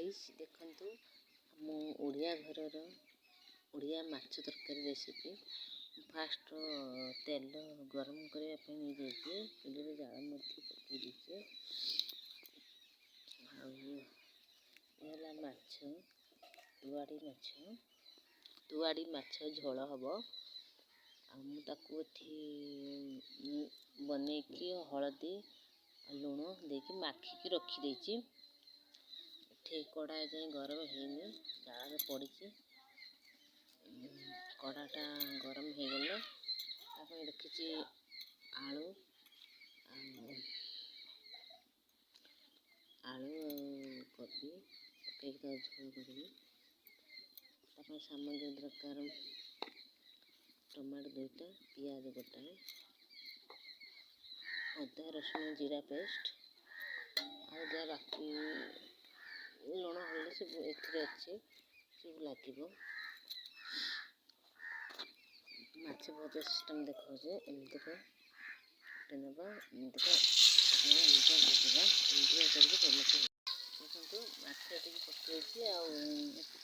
Guys देखंतु मो ओडिया घरर ओडिया माछ तरकारी रेसिपी फास्ट तेल गरम करने चूल्हे जाल मध्य पकई दीचे माछ तुआड़ी माछ झोल हम मुझे बनईकी हलदी लुण देकी माखिकी रखीदे कड़ा जाए गरम है जाल पड़ी कड़ाटा गरम हो गले रखी आलू आलू कोबी पकईक झोल करी सामग्री दरकार टमाटो 2टा पियाज गोटाए अदा रसुण जीरा पेस्ट आ बाकी लुण हल्दी सब एथरे अच्छे सब लगे माछ भजा सिस्टम देखा एमती उठे ना एमती भाजा देखो माछ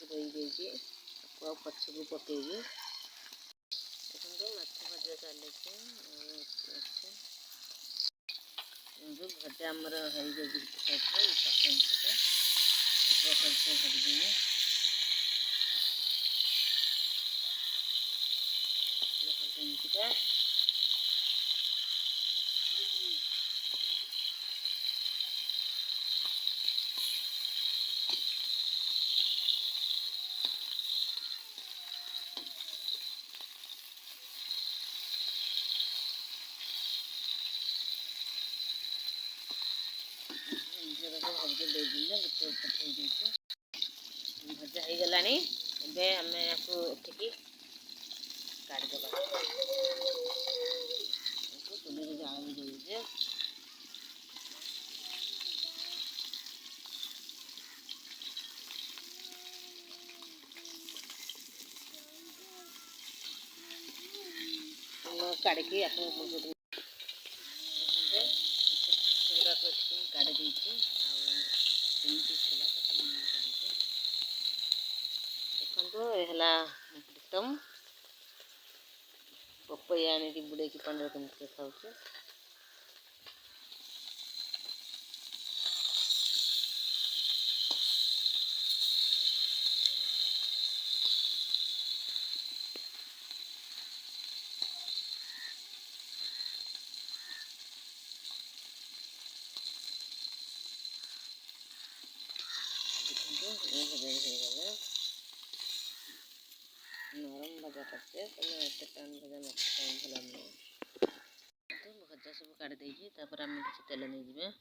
पकई रही जाइए पछक पकईबी देखो माछ भजा चली भजा आमर हो भाजदेवी एमतीका भजा हो गला आम उठिकी काटदेवा चूल्हे जाल भी जोड़े काढ़ी आप काढ़ी देखते देखो एकदम पपई आनिकी बुड़े पानी केमती देखा नरम भजा करते टाण भजा मत भल भजा सब काढ़ी देगी आम किसी तेल नहीं जाए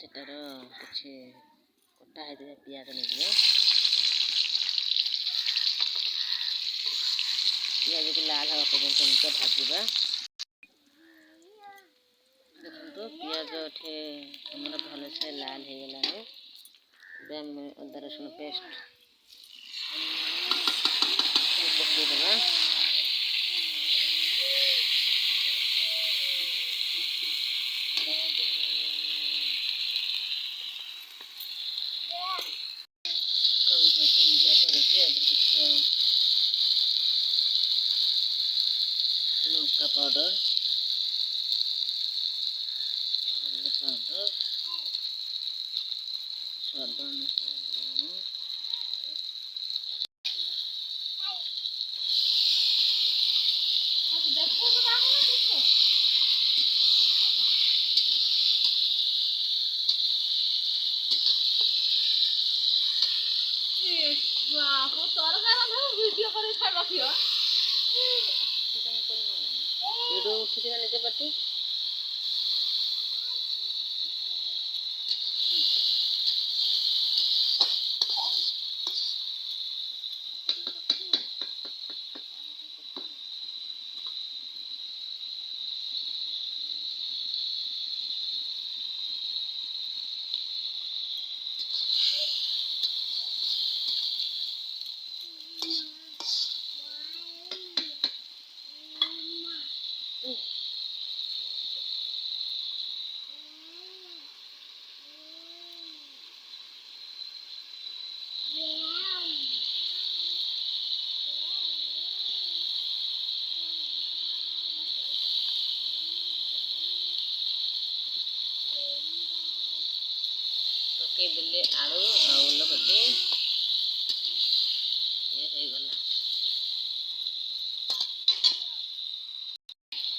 सेटार कि कटा है पियाज नहीं पियाज को लाल हवा पर्यंत भाजवा देखो पियाज एठे आमर भल से लाल हो गलानी अदा रसुण पेस्ट पकईदेवा लंका पाउडर हल्दी पाउडर स्वाद अनुसार लुण वीडियो उठी निजे पाटी ପକେଇଦେଲେ ଆଳୁ ଆଉ ଓଲକୋବି ହେଇଗଲା।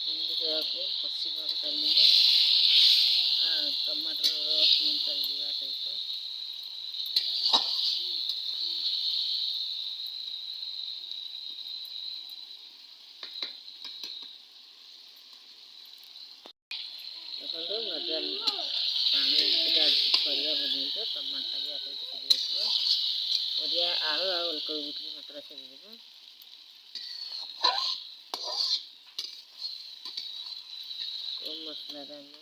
ଏମିତି ଦେବାକୁ କଷିବାକୁ ଚାଲିବ। ଟମାଟର ରସ ଚାଲିଯିବା ସହିତ ଦେଖନ୍ତୁ ଭଜା ପାଣି କରିବା ପର୍ଯ୍ୟନ୍ତ ଟମାଟୋ ବି ଆପେ ସିଝିଯାଇଥିବ। ପରିବା ଆଳୁ ଆଉ ଓଲକୋବି ଟିକେ ମାତ୍ର ସିଝିଯିବ। ସବୁ ମସଲାରେ ଆମେ